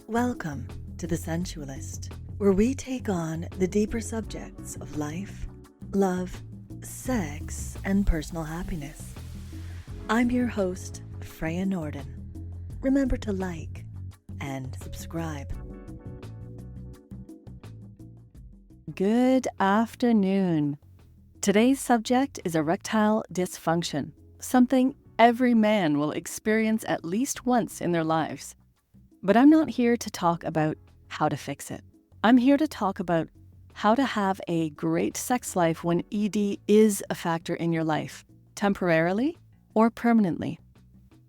Welcome to The Sensualist, where we take on the deeper subjects of life, love, sex, and personal happiness. I'm your host, Freya Norden. Remember to like and subscribe. Good afternoon. Today's subject is erectile dysfunction, something every man will experience at least once in their lives. But I'm not here to talk about how to fix it. I'm here to talk about how to have a great sex life when ED is a factor in your life, temporarily or permanently.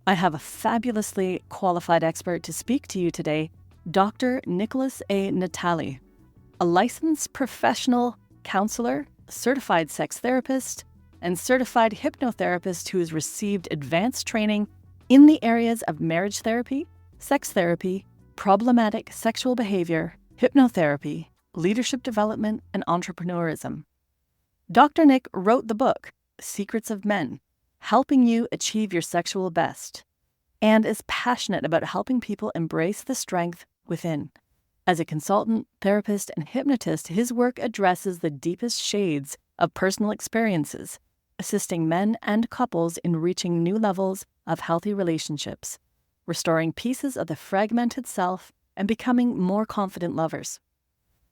I have a fabulously qualified expert to speak to you today, Dr. Nicholas A. Natali, a licensed professional counselor, certified sex therapist, and certified hypnotherapist who has received advanced training in the areas of marriage therapy, sex therapy, problematic sexual behavior, hypnotherapy, leadership development, and entrepreneurism. Dr. Nick wrote the book, Secrets of Men, Helping You Achieve Your Sexual Best, and is passionate about helping people embrace the strength within. As a consultant, therapist, and hypnotist, his work addresses the deepest shades of personal experiences, assisting men and couples in reaching new levels of healthy relationships, restoring pieces of the fragmented self, and becoming more confident lovers.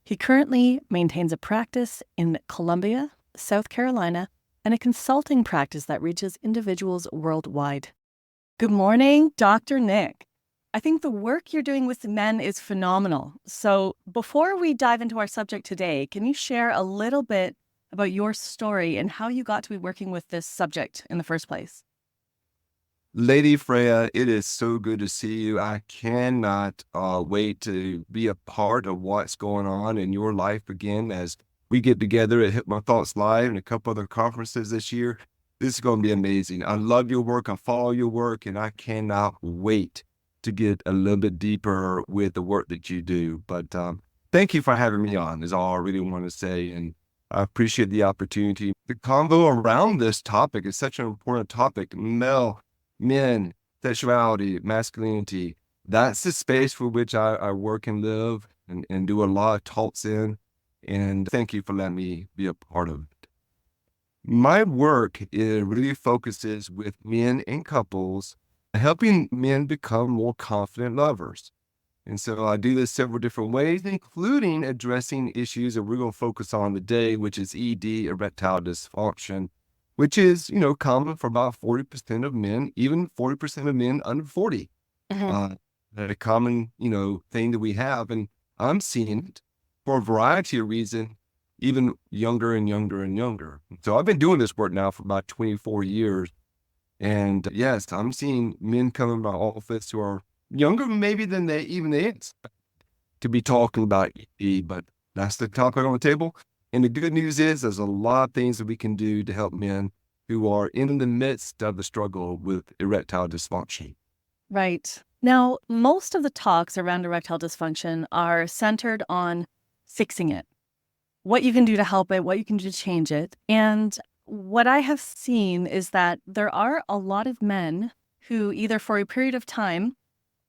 He currently maintains a practice in Columbia, South Carolina, and a consulting practice that reaches individuals worldwide. Good morning, Dr. Nick. I think the work you're doing with men is phenomenal. So before we dive into our subject today, can you share a little bit about your story and how you got to be working with this subject in the first place? Lady Freya, it is so good to see you. I cannot wait to be a part of what's going on in your life again as we get together at Hit My Thoughts Live and a couple other conferences this year. This is going to be amazing. I love your work. I follow your work, and I cannot wait to get a little bit deeper with the work that you do. But thank you for having me on, is all I really want to say. And I appreciate the opportunity. The convo around this topic is such an important topic. Men, sexuality, masculinity, that's the space for which I work and live and do a lot of talks in. And thank you for letting me be a part of it. My work really focuses with men and couples, helping men become more confident lovers. And so I do this several different ways, including addressing issues that we're going to focus on today, which is ED, erectile dysfunction, which is, common for about 40% of men, even 40% of men under 40. A common, thing that we have. And I'm seeing it for a variety of reasons, even younger and younger and younger. So I've been doing this work now for about 24 years. And yes, I'm seeing men come in my office who are younger maybe than they expect to be talking about ED, but that's the topic on the table. And the good news is there's a lot of things that we can do to help men who are in the midst of the struggle with erectile dysfunction. Right. Now, most of the talks around erectile dysfunction are centered on fixing it, what you can do to help it, what you can do to change it. And what I have seen is that there are a lot of men who either for a period of time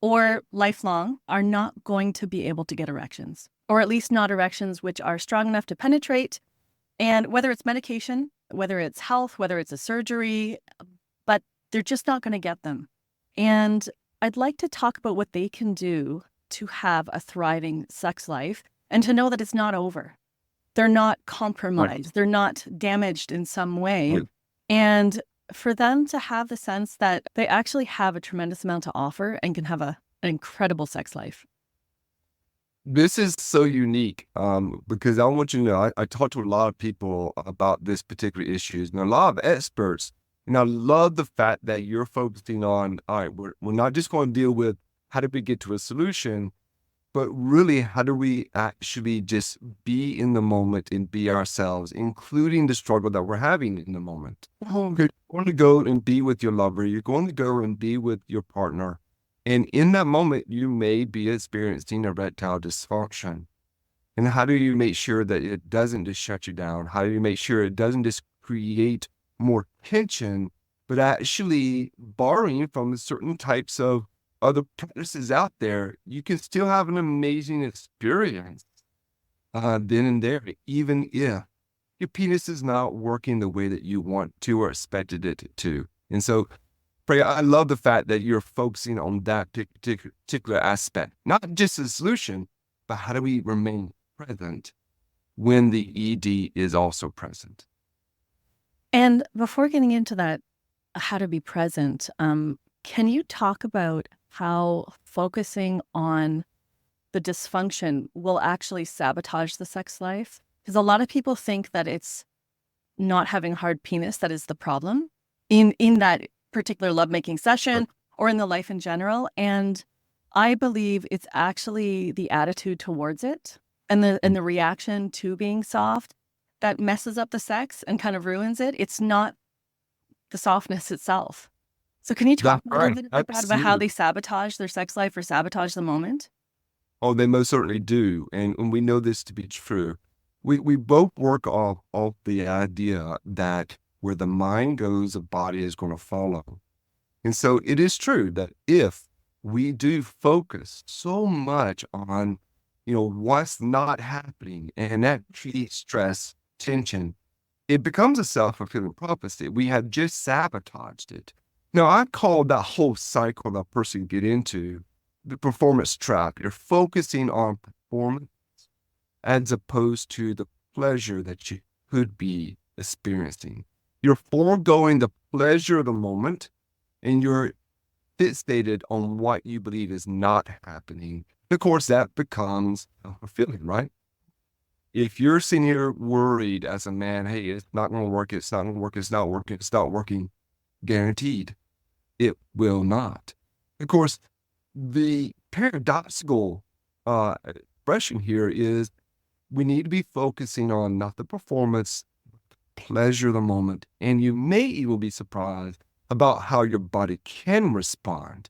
or lifelong are not going to be able to get erections, or at least not erections which are strong enough to penetrate. And whether it's medication, whether it's health, whether it's a surgery, but they're just not going to get them. And I'd like to talk about what they can do to have a thriving sex life and to know that it's not over. They're not compromised. Right. They're not damaged in some way. Right. And for them to have the sense that they actually have a tremendous amount to offer and can have an incredible sex life. This is so unique because I want you to know, I talk to a lot of people about this particular issues and a lot of experts. And I love the fact that you're focusing on, all right, we're not just going to deal with how do we get to a solution, but really how do we actually just be in the moment and be ourselves, including the struggle that we're having in the moment. You're going to go and be with your lover. You're going to go and be with your partner. And in that moment, you may be experiencing erectile dysfunction. And how do you make sure that it doesn't just shut you down? How do you make sure it doesn't just create more tension, but actually borrowing from certain types of other practices out there, you can still have an amazing experience then and there, even if your penis is not working the way that you want to or expected it to. And so, Freya, I love the fact that you're focusing on that particular aspect, not just the solution, but how do we remain present when the ED is also present? And before getting into that, how to be present, can you talk about how focusing on the dysfunction will actually sabotage the sex life? Because a lot of people think that it's not having hard penis that is the problem in that particular lovemaking session or in the life in general. And I believe it's actually the attitude towards it and the reaction to being soft that messes up the sex and kind of ruins it. It's not the softness itself. So can you talk That's a little right. bit about how they sabotage their sex life or sabotage the moment? Oh, they most certainly do. And we know this to be true. We both work off the idea that where the mind goes, the body is going to follow. And so it is true that if we do focus so much on, what's not happening and that creates stress, tension, it becomes a self-fulfilling prophecy. We have just sabotaged it. Now, I call that whole cycle that person get into the performance trap. You're focusing on performance as opposed to the pleasure that you could be experiencing. You're foregoing the pleasure of the moment and you're fixated on what you believe is not happening. Of course, that becomes fulfilling, right? If you're sitting here worried as a man, hey, it's not going to work, it's not going to work, it's not working, it's not working, guaranteed, it will not. Of course, the paradoxical expression here is we need to be focusing on not the performance, pleasure of the moment. And you may even be surprised about how your body can respond.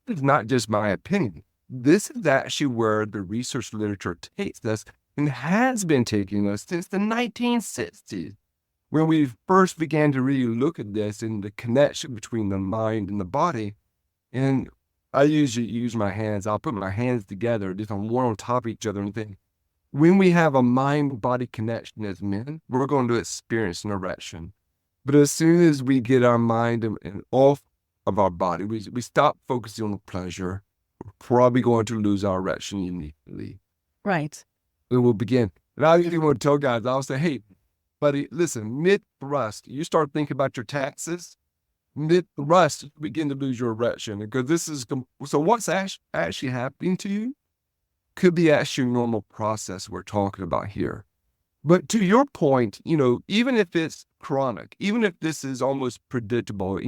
It's not just my opinion. This is actually where the research literature takes us and has been taking us since the 1960s, when we first began to really look at this and the connection between the mind and the body. And I usually use my hands. I'll put my hands together, just on one on top of each other and think, when we have a mind-body connection as men, we're going to experience an erection. But as soon as we get our mind and off of our body, we stop focusing on the pleasure, we're probably going to lose our erection immediately. Right. We will begin. And I usually want to tell guys, I'll say, hey, buddy, listen, mid-thrust, you start thinking about your taxes, mid-thrust, you begin to lose your erection. Because this is, so what's actually happening to you could be actually a normal process we're talking about here. But to your point, even if it's chronic, even if this is almost predictable,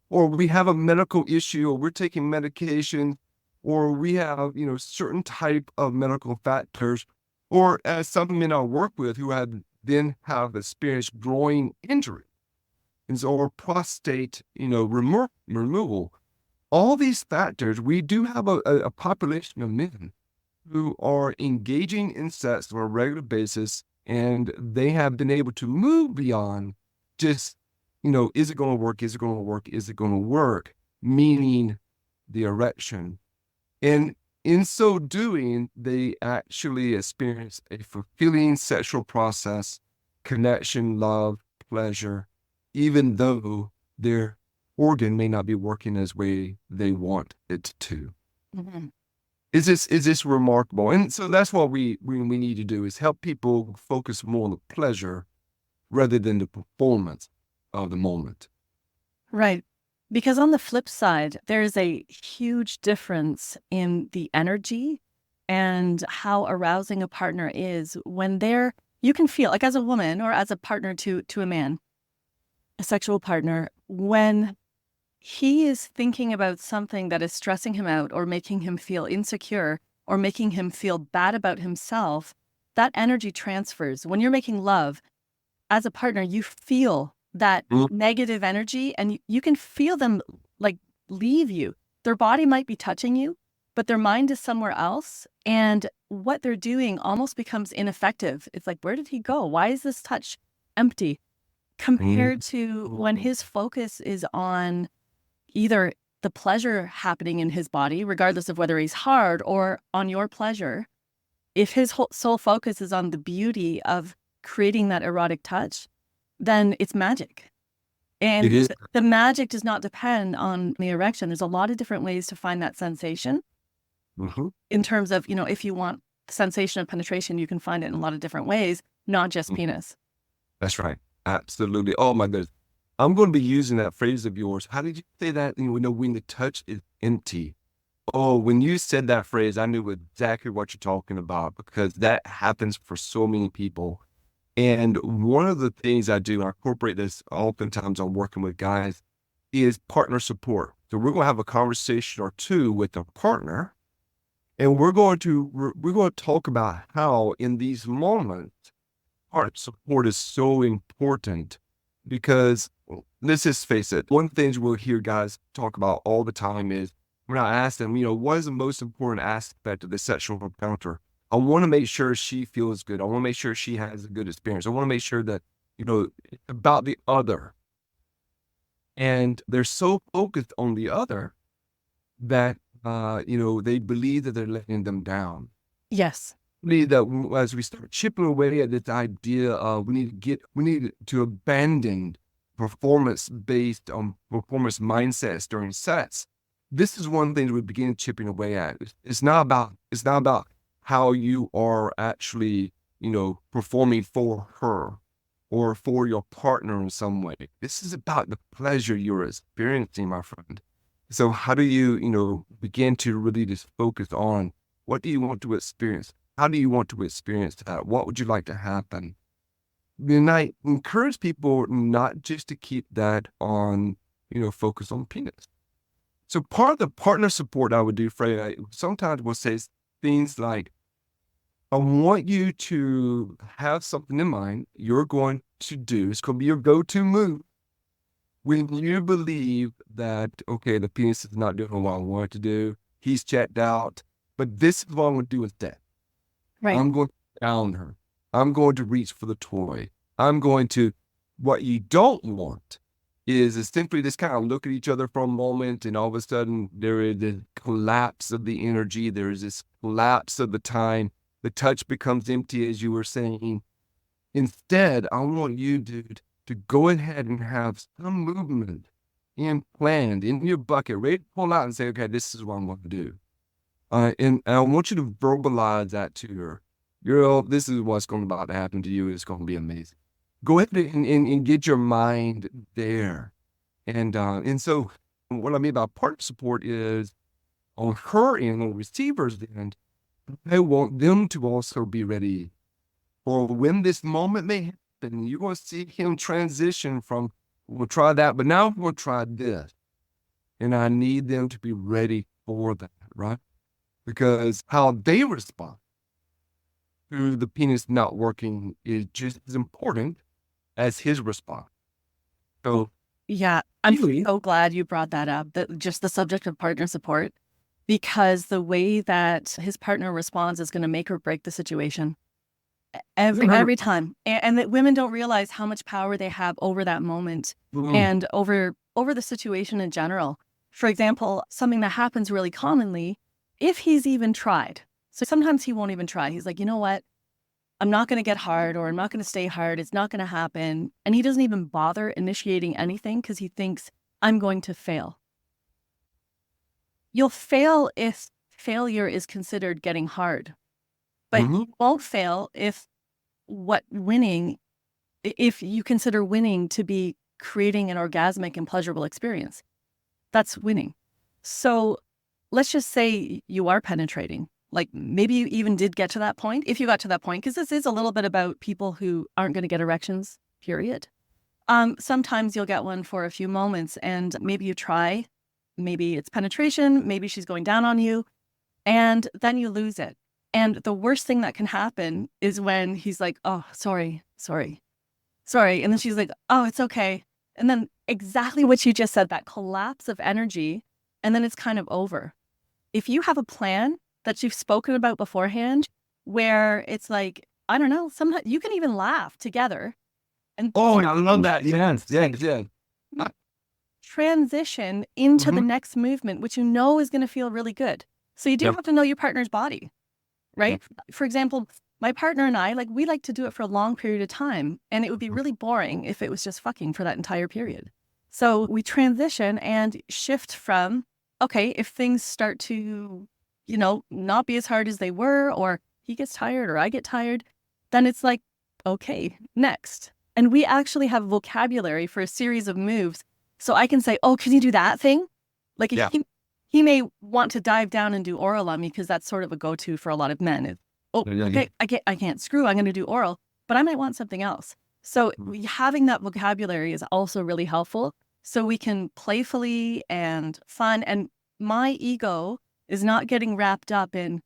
or we have a medical issue, or we're taking medication, or we have, certain type of medical factors, or as some men I work with who have experienced growing injury, and so, or prostate, removal, all these factors, we do have a population of men who are engaging in sex on a regular basis, and they have been able to move beyond just, is it going to work? Is it going to work? Is it going to work? Meaning the erection. And in so doing, they actually experience a fulfilling sexual process, connection, love, pleasure, even though their organ may not be working as way they want it to. Mm-hmm. Is this remarkable? And so that's what we need to do, is help people focus more on the pleasure rather than the performance of the moment. Right. Because on the flip side, there's a huge difference in the energy and how arousing a partner is when you can feel like, as a woman or as a partner to a man, a sexual partner, when he is thinking about something that is stressing him out or making him feel insecure or making him feel bad about himself, that energy transfers. When you're making love as a partner, you feel that negative energy and you can feel them like leave you. Their body might be touching you, but their mind is somewhere else. And what they're doing almost becomes ineffective. It's like, where did he go? Why is this touch empty? Compared to when his focus is on either the pleasure happening in his body, regardless of whether he's hard or on your pleasure, if his whole sole focus is on the beauty of creating that erotic touch, then it's magic. And It is. the magic does not depend on the erection. There's a lot of different ways to find that sensation. Mm-hmm. In terms of, if you want the sensation of penetration, you can find it in a lot of different ways, not just penis. That's right. Absolutely. Oh my goodness. I'm going to be using that phrase of yours. How did you say that? When the touch is empty. Oh, when you said that phrase, I knew exactly what you're talking about, because that happens for so many people. And one of the things I do, I incorporate this oftentimes I'm working with guys, is partner support. So we're going to have a conversation or two with a partner, and we're going to talk about how in these moments, partner support is so important. Because let's just face it, one of the things we'll hear guys talk about all the time is, when I ask them, what is the most important aspect of the sexual encounter? I want to make sure she feels good. I want to make sure she has a good experience. I want to make sure that, it's about the other. And they're so focused on the other that, they believe that they're letting them down. Yes. That as we start chipping away at this idea of we need to abandon performance mindsets during sex. This is one thing that we begin chipping away at. It's not about how you are actually, performing for her or for your partner in some way. This is about the pleasure you're experiencing, my friend. So how do you, begin to really just focus on what do you want to experience? How do you want to experience that? What would you like to happen? And I encourage people not just to keep that on, focus on penis. So part of the partner support I would do, Freya, sometimes we'll say things like, I want you to have something in mind you're going to do. It's going to be your go-to move when you believe that, okay, the penis is not doing what I want it to do. He's checked out, but this is what I'm going to do instead. Right. I'm going to down her. I'm going to reach for the toy. What you don't want is simply just kind of look at each other for a moment, and all of a sudden there is this collapse of the energy. There is this collapse of the time. The touch becomes empty, as you were saying. Instead, I want you, dude, to go ahead and have some movement planned in your bucket, ready to pull out and say, okay, this is what I'm going to do. And I want you to verbalize that to her. Girl, this is what's about to happen to you. It's going to be amazing. Go ahead and get your mind there. And so what I mean by partner support is, on her end, on the receiver's end, I want them to also be ready for when this moment may happen. You're going to see him transition from, we'll try that, but now we're going to try this. And I need them to be ready for that, right? Because how they respond to the penis not working is just as important as his response. So, yeah, I'm so glad you brought that up, just the subject of partner support, because the way that his partner responds is going to make or break the situation every time. And that women don't realize how much power they have over that moment and over the situation in general. For example, something that happens really commonly, if he's even tried. So sometimes he won't even try. He's like, you know what? I'm not going to get hard, or I'm not going to stay hard. It's not going to happen. And he doesn't even bother initiating anything because he thinks, I'm going to fail. You'll fail if failure is considered getting hard. But you won't fail if you consider winning to be creating an orgasmic and pleasurable experience. That's winning. So let's just say you are penetrating. Like maybe you even did get to that point. If you got to that point, because this is a little bit about people who aren't going to get erections, period. Sometimes you'll get one for a few moments and maybe you try, maybe it's penetration, maybe she's going down on you, and then you lose it. And the worst thing that can happen is when he's like, oh, sorry. And then she's like, oh, it's okay. And then exactly what you just said, that collapse of energy, and then it's kind of over. If you have a plan that you've spoken about beforehand, where it's like, I don't know, sometimes you can even laugh together. And I love that. Yes. transition into the next movement, which you know is going to feel really good. So you do have to know your partner's body, right? For example, my partner and I, we like to do it for a long period of time, and it would be really boring if it was just fucking for that entire period. So we transition and shift from, okay, if things start to, not be as hard as they were, or he gets tired or I get tired, then it's like, okay, next. And we actually have vocabulary for a series of moves. So I can say, oh, can you do that thing? He may want to dive down and do oral on me because that's sort of a go-to for a lot of men. Okay, I can't screw, I'm going to do oral, but I might want something else. So having that vocabulary is also really helpful. So we can playfully and fun, and my ego is not getting wrapped up in,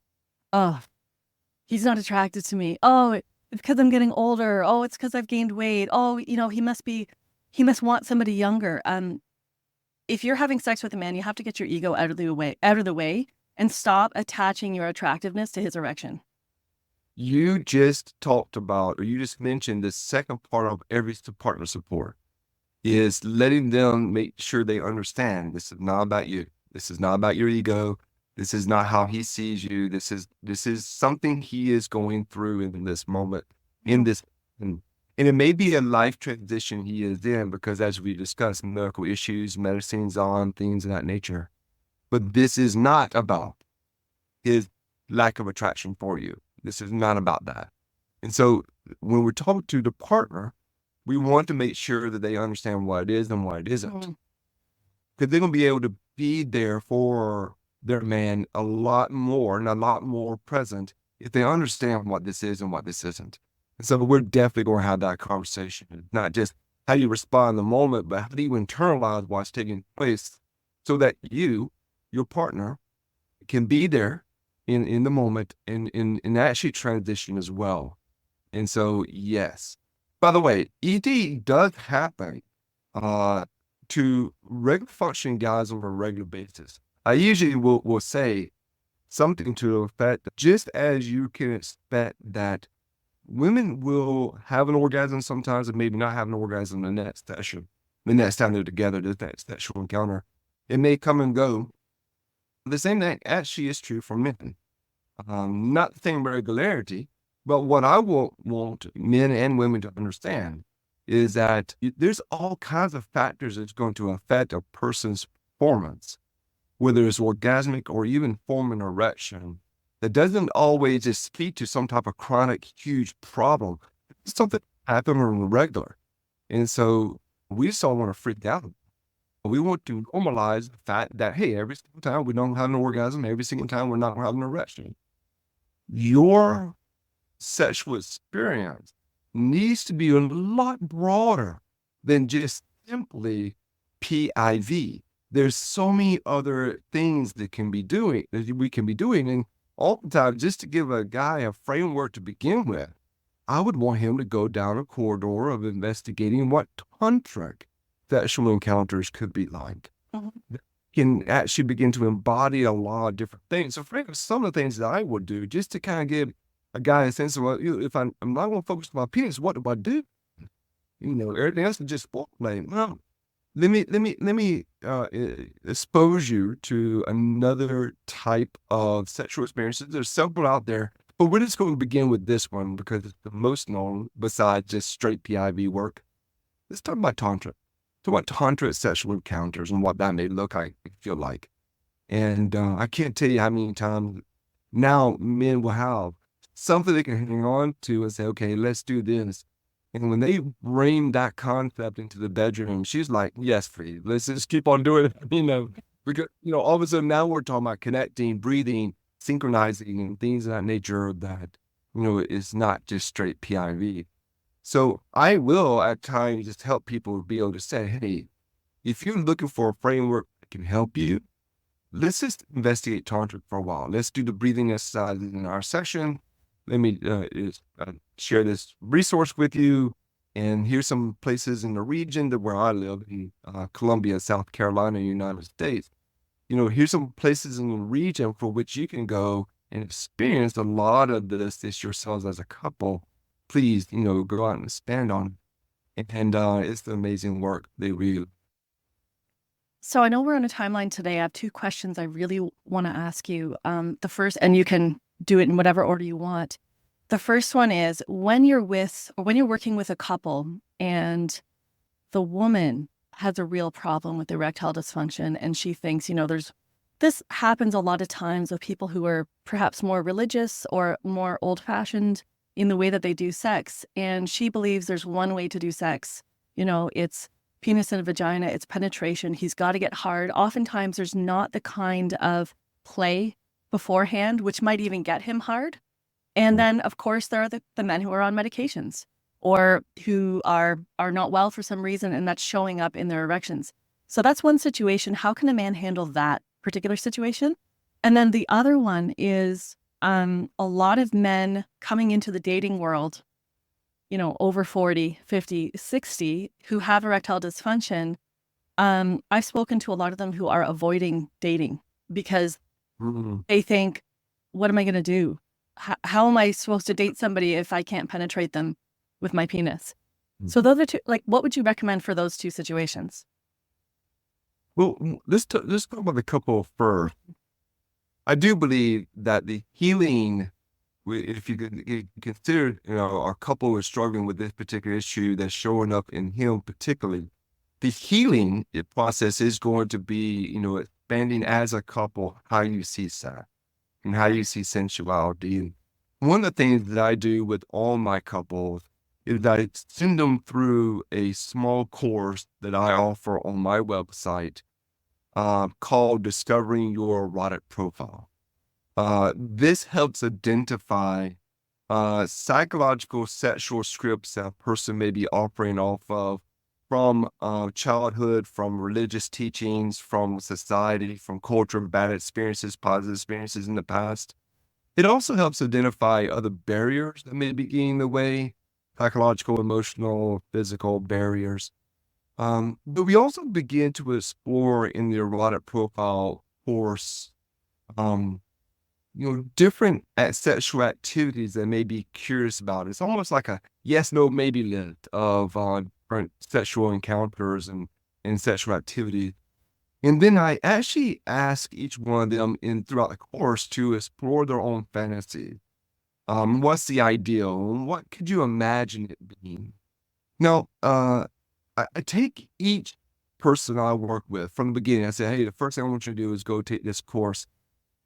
oh, he's not attracted to me. Oh, it's because I'm getting older. Oh, it's because I've gained weight. Oh, he must want somebody younger. If you're having sex with a man, you have to get your ego out of the way and stop attaching your attractiveness to his erection. You just talked about, or you just mentioned the second part of every partner support is letting them make sure they understand this is not about you. This is not about your ego. This is not how he sees you. This is something he is going through in this moment, and it may be a life transition he is in because, as we discussed, medical issues, medicines on, things of that nature. But this is not about his lack of attraction for you. This is not about that. And so when we're talking to the partner, we want to make sure that they understand what it is and what it isn't. Because they're going to be able to be there for their man a lot more and a lot more present if they understand what this is and what this isn't. And so we're definitely going to have that conversation. It's not just how you respond in the moment, but how do you internalize what's taking place so that you, your partner, can be there in the moment and actually transition as well. And so, yes. By the way, ED does happen to regular functioning guys on a regular basis. I usually will say something to the effect that just as you can expect that women will have an orgasm sometimes and maybe not have an orgasm the next session, the next time they're together, the next sexual encounter, it may come and go. The same thing actually is true for men. Not the same regularity, but what I will want men and women to understand is that there's all kinds of factors that's going to affect a person's performance, whether it's orgasmic or even form an erection. That doesn't always just speak to some type of chronic, huge problem. It's something happening on the regular. And so we just don't want to freak out. We want to normalize the fact that, hey, every single time we don't have an orgasm, every single time we're not having an erection. Your sexual experience needs to be a lot broader than just simply PIV. There's so many other things that we can be doing. And oftentimes, just to give a guy a framework to begin with, I would want him to go down a corridor of investigating what tantric sexual encounters could be like. Can actually begin to embody a lot of different things. So frankly, some of the things that I would do just to kind of give a guy a sense of, well, if I'm not going to focus on my penis, what do I do? Everything else is just foreplay. Well, let me expose you to another type of sexual experiences. There's several out there, but we're just going to begin with this one because it's the most known besides just straight PIV work. Let's talk about Tantra. Talk about Tantra sexual encounters and what that may look like, feel like. And I can't tell you how many times now men will have something they can hang on to and say, okay, let's do this. And when they bring that concept into the bedroom, she's like, yes, please, let's just keep on doing it. Because, all of a sudden now we're talking about connecting, breathing, synchronizing, and things of that nature that, is not just straight PIV. So I will at times just help people be able to say, hey, if you're looking for a framework that can help you, let's just investigate Tantra for a while. Let's do the breathing exercises in our session. Let me share this resource with you. And here's some places in the region where I live in Columbia, South Carolina, United States. Here's some places in the region for which you can go and experience a lot of this yourselves as a couple. Please, go out and expand on it. And it's the amazing work they really. So I know we're on a timeline today. I have two questions I really want to ask you. The first, and you can do it in whatever order you want. The first one is when you're working with a couple and the woman has a real problem with erectile dysfunction and she thinks, this happens a lot of times with people who are perhaps more religious or more old-fashioned in the way that they do sex. And she believes there's one way to do sex. It's penis and vagina, it's penetration. He's got to get hard. Oftentimes there's not the kind of play beforehand, which might even get him hard. And then, of course, there are the men who are on medications or who are not well for some reason, and that's showing up in their erections. So that's one situation. How can a man handle that particular situation? And then the other one is a lot of men coming into the dating world, over 40, 50, 60, who have erectile dysfunction. I've spoken to a lot of them who are avoiding dating because they think, what am I going to do? How am I supposed to date somebody if I can't penetrate them with my penis? So those are two, what would you recommend for those two situations? Well, let's talk about the couple first. I do believe that the healing, if you consider, our couple is struggling with this particular issue that's showing up in him particularly, the healing process is going to be, expanding as a couple, how you see sex and how you see sensuality. And one of the things that I do with all my couples is that I send them through a small course that I offer on my website called Discovering Your Erotic Profile. This helps identify psychological sexual scripts that a person may be operating off of from childhood, from religious teachings, from society, from culture, bad experiences, positive experiences in the past. It also helps identify other barriers that may be getting in the way, psychological, emotional, physical barriers. But we also begin to explore in the erotic profile course, different sexual activities that may be curious about. It's almost like a yes, no, maybe list of different sexual encounters and sexual activities. And then I actually ask each one of them throughout the course to explore their own fantasy. What's the ideal? What could you imagine it being? Now, I take each person I work with from the beginning. I say, hey, the first thing I want you to do is go take this course.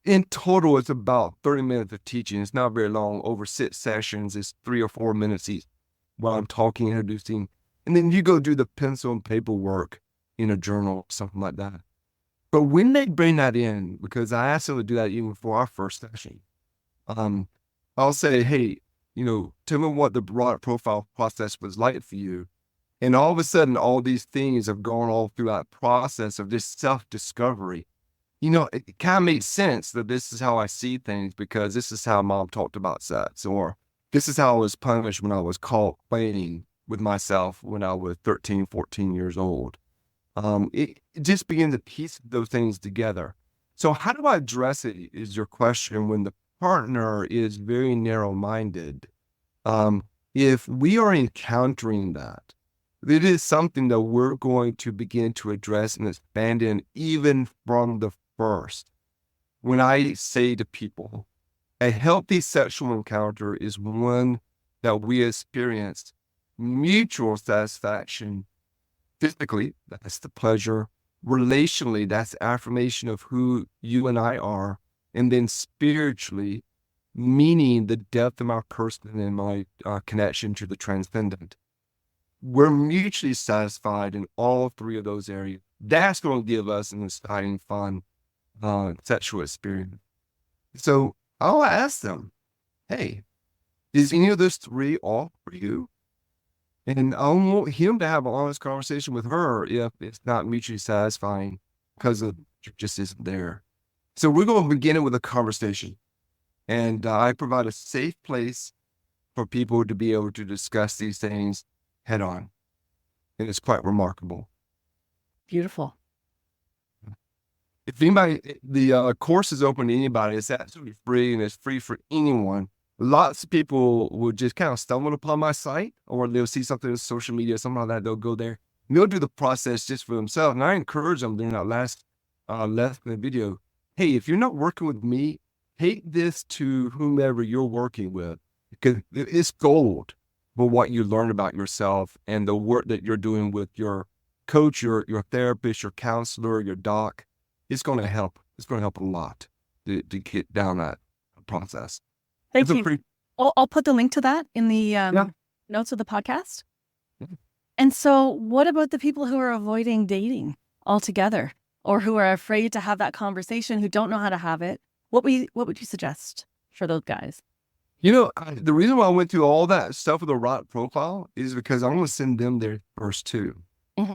In total, it's about 30 minutes of teaching. It's not very long. Over 6 sessions, it's 3 or 4 minutes each while I'm talking, introducing. And then you go do the pencil and paper work in a journal, something like that. But when they bring that in, because I asked them to do that even before our first session, I'll say, hey, tell me what the erotic profile process was like for you. And all of a sudden, all these things have gone all through that process of this self-discovery. It kind of makes sense that this is how I see things because this is how mom talked about sex, or this is how I was punished when I was caught playing with myself when I was 13, 14 years old. It just begins to piece those things together. So how do I address it is your question when the partner is very narrow-minded. If we are encountering that, it is something that we're going to begin to address and expand in even from the first. When I say to people, a healthy sexual encounter is one that we experience mutual satisfaction. Physically, that's the pleasure. Relationally, that's affirmation of who you and I are. And then spiritually, meaning the depth of my person and my connection to the transcendent. We're mutually satisfied in all three of those areas. That's going to give us an exciting, fun sexual experience. So I'll ask them, hey, is any of those three off for you? And I want him to have an honest conversation with her if it's not mutually satisfying because it just isn't there. So we're going to begin it with a conversation. And I provide a safe place for people to be able to discuss these things head on. And it's quite remarkable. Beautiful. If anybody, the course is open to anybody. It's absolutely free and it's free for anyone. Lots of people will just kind of stumble upon my site or they'll see something on social media, something like that. They'll go there. they'll do the process just for themselves. And I encourage them during that last video, hey, if you're not working with me, take this to whomever you're working with, because it's gold for what you learn about yourself and the work that you're doing with your coach, your therapist, your counselor, your doc. It's going to help. It's going to help a lot to get down that process. Thank you. I'll put the link to that in the notes of the podcast. Yeah. And so what about the people who are avoiding dating altogether, or who are afraid to have that conversation, who don't know how to have it? What would you suggest for those guys? The reason why I went through all that stuff with the erotic profile is because I'm going to send them there first too. Mm-hmm.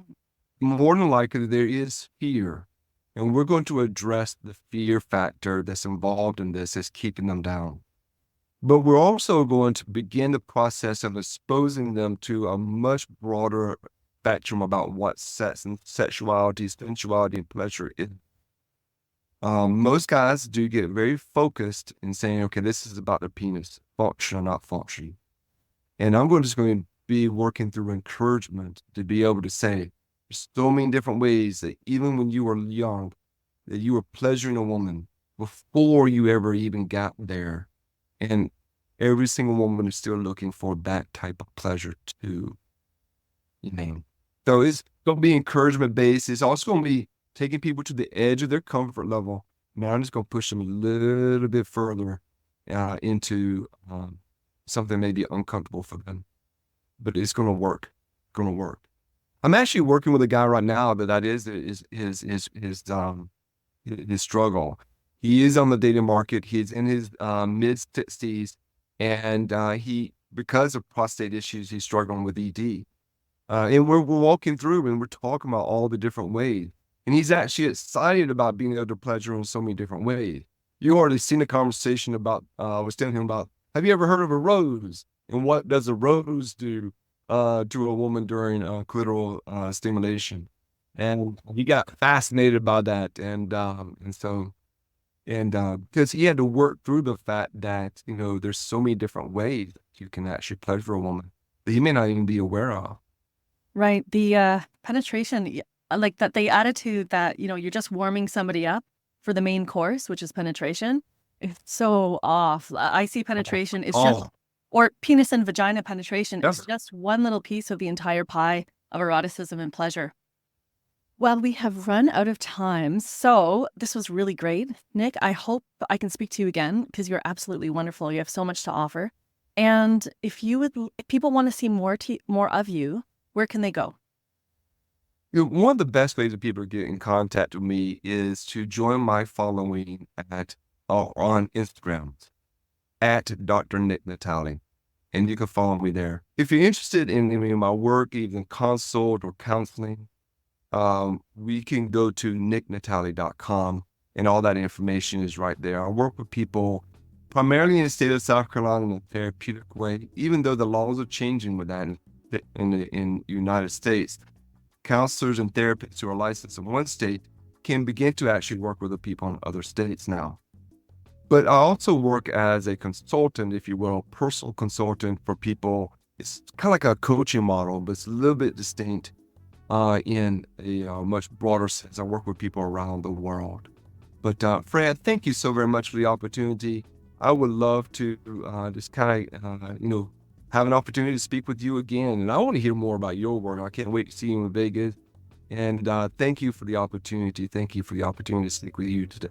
More than likely, there is fear. And we're going to address the fear factor that's involved in this, is keeping them down. But we're also going to begin the process of exposing them to a much broader spectrum about what sex and sexuality, sensuality, and pleasure is. Most guys do get very focused in saying, okay, this is about the penis, function or not function. And I'm just going to be working through encouragement to be able to say, there's so many different ways that even when you were young, that you were pleasuring a woman before you ever even got there. And every single woman is still looking for that type of pleasure too. So it's going to be encouragement based. It's also going to be taking people to the edge of their comfort level. Now I'm just going to push them a little bit further into something maybe uncomfortable for them. But it's going to work. I'm actually working with a guy right now that is his struggle. He is on the dating market. He's in his mid-60s, and because of prostate issues, he's struggling with ED. And we're walking through and we're talking about all the different ways. And he's actually excited about being able to pleasure in so many different ways. You already seen a conversation about, I was telling him about, have you ever heard of a rose? And what does a rose do to a woman during clitoral stimulation? And he got fascinated by that. And because he had to work through the fact that, there's so many different ways that you can actually pleasure a woman that he may not even be aware of. Right. The penetration, like that, the attitude that, you're just warming somebody up for the main course, which is penetration. It's so off. I see penetration is just, or penis and vagina penetration is just one little piece of the entire pie of eroticism and pleasure. Well, we have run out of time, so this was really great. Nick, I hope I can speak to you again, because you're absolutely wonderful. You have so much to offer. And if people want to see more of you, where can they go? One of the best ways that people get in contact with me is to join my following on Instagram at Dr. Nick Natale, and you can follow me there. If you're interested in my work, even consult or counseling, we can go to nicknatale.com, and all that information is right there. I work with people primarily in the state of South Carolina in a therapeutic way, even though the laws are changing with that in the United States. Counselors and therapists who are licensed in one state can begin to actually work with the people in other states now. But I also work as a consultant, if you will, personal consultant for people. It's kind of like a coaching model, but it's a little bit distinct in a much broader sense. I work with people around the world. But Fred, thank you so very much for the opportunity. I would love to just kind of, have an opportunity to speak with you again. And I want to hear more about your work. I can't wait to see you in Vegas. And thank you for the opportunity. Thank you for the opportunity to speak with you today.